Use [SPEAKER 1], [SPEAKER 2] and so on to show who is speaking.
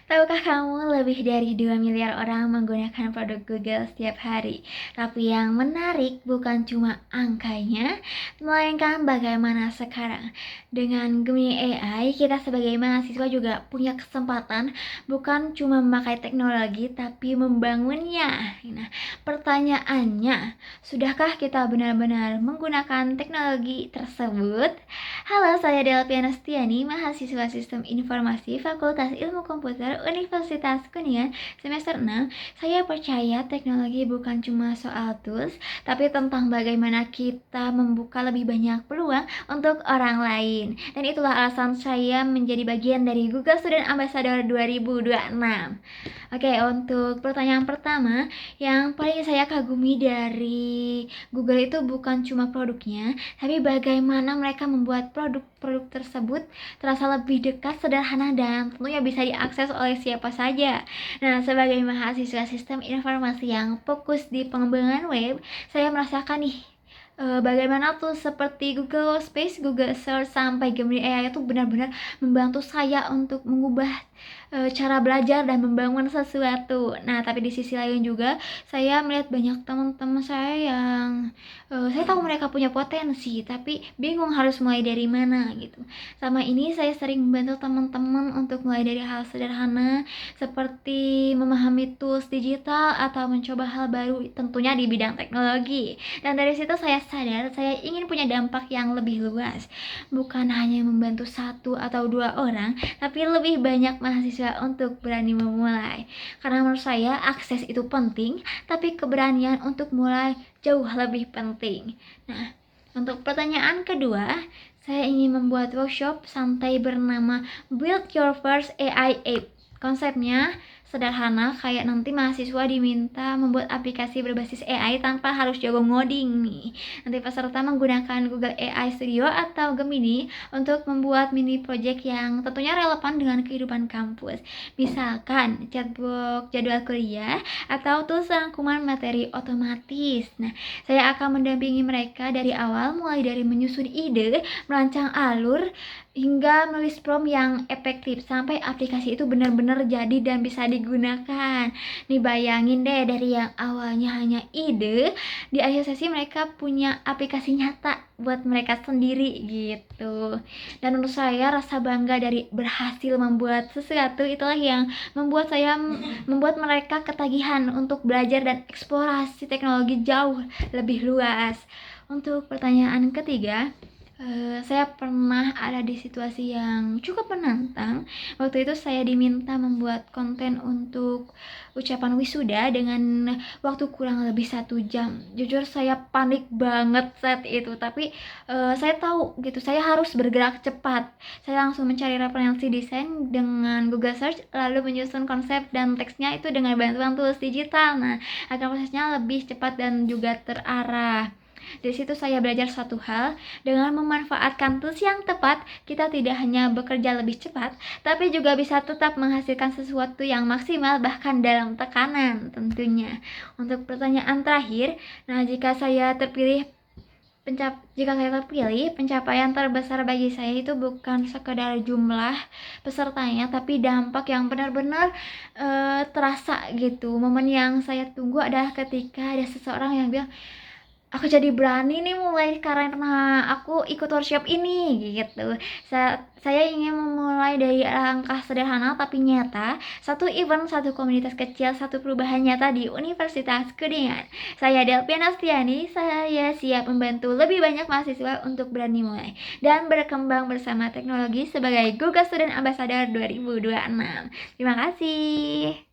[SPEAKER 1] Tahukah kamu lebih dari 2 miliar orang menggunakan produk Google setiap hari? Tapi yang menarik bukan cuma angkanya, melainkan bagaimana sekarang. Dengan Gemini AI, kita sebagai mahasiswa juga punya kesempatan bukan cuma memakai teknologi, tapi membangunnya. Nah, pertanyaannya, sudahkah kita benar-benar menggunakan teknologi tersebut? Halo, saya Delpiana Stiani, mahasiswa Sistem Informasi Fakultas Ilmu Komputer Universitas Kuningan semester 6. Saya percaya teknologi bukan cuma soal tools, tapi tentang bagaimana kita membuka lebih banyak peluang untuk orang lain. Dan itulah alasan saya menjadi bagian dari Google Student Ambassador 2026. Oke, untuk pertanyaan pertama, yang paling saya kagumi dari Google itu bukan cuma produknya, tapi bagaimana mereka membuat produk-produk tersebut terasa lebih dekat, sederhana, dan tentunya bisa diakses oleh siapa saja. Nah, sebagai mahasiswa sistem informasi yang fokus di pengembangan web, saya merasakan nih bagaimana tuh seperti Google Space, Google Search, sampai Gemini AI itu benar-benar membantu saya untuk mengubah cara belajar dan membangun sesuatu. Nah, tapi di sisi lain juga saya melihat banyak teman-teman saya yang saya tahu mereka punya potensi, tapi bingung harus mulai dari mana gitu. Sama ini saya sering membantu teman-teman untuk mulai dari hal sederhana seperti memahami tools digital atau mencoba hal baru tentunya di bidang teknologi. Dan dari situ saya sadar saya ingin punya dampak yang lebih luas, bukan hanya membantu satu atau dua orang, tapi lebih banyak mahasiswa untuk berani memulai. Karena menurut saya akses itu penting, tapi keberanian untuk mulai jauh lebih penting. Nah, untuk pertanyaan kedua, saya ingin membuat workshop santai bernama Build Your First AI App. Konsepnya sederhana, kayak nanti mahasiswa diminta membuat aplikasi berbasis AI tanpa harus jago ngoding nih. Nanti peserta menggunakan Google AI Studio atau Gemini untuk membuat mini project yang tentunya relevan dengan kehidupan kampus. Misalkan chatbot jadwal kuliah atau tools rangkuman materi otomatis. Nah, saya akan mendampingi mereka dari awal, mulai dari menyusun ide, merancang alur, hingga menulis prompt yang efektif sampai aplikasi itu benar-benar jadi dan bisa digunakan. Nih bayangin deh, dari yang awalnya hanya ide, di akhir sesi mereka punya aplikasi nyata buat mereka sendiri gitu. Dan menurut saya rasa bangga dari berhasil membuat sesuatu itulah yang membuat mereka ketagihan untuk belajar dan eksplorasi teknologi jauh lebih luas. Untuk pertanyaan ketiga, saya pernah ada di situasi yang cukup menantang. Waktu itu saya diminta membuat konten untuk ucapan wisuda dengan waktu kurang lebih 1 jam. Jujur saya panik banget saat itu, tapi saya tahu gitu, saya harus bergerak cepat. Saya langsung mencari referensi desain dengan Google Search, lalu menyusun konsep dan teksnya itu dengan bantuan tools digital. Nah, agar prosesnya lebih cepat dan juga terarah. Dari situ saya belajar satu hal, dengan memanfaatkan tools yang tepat, kita tidak hanya bekerja lebih cepat, tapi juga bisa tetap menghasilkan sesuatu yang maksimal bahkan dalam tekanan tentunya. Untuk pertanyaan terakhir, nah jika saya terpilih, pencapaian terbesar bagi saya itu bukan sekedar jumlah pesertanya, tapi dampak yang benar-benar terasa gitu. Momen yang saya tunggu adalah ketika ada seseorang yang bilang, aku jadi berani nih mulai karena aku ikut workshop ini gitu. Saya ingin memulai dari langkah sederhana tapi nyata, satu event, satu komunitas kecil, satu perubahan nyata di Universitas Kuningan. Saya Delpiana Stiani, saya siap membantu lebih banyak mahasiswa untuk berani mulai dan berkembang bersama teknologi sebagai Google Student Ambassador 2026. Terima kasih.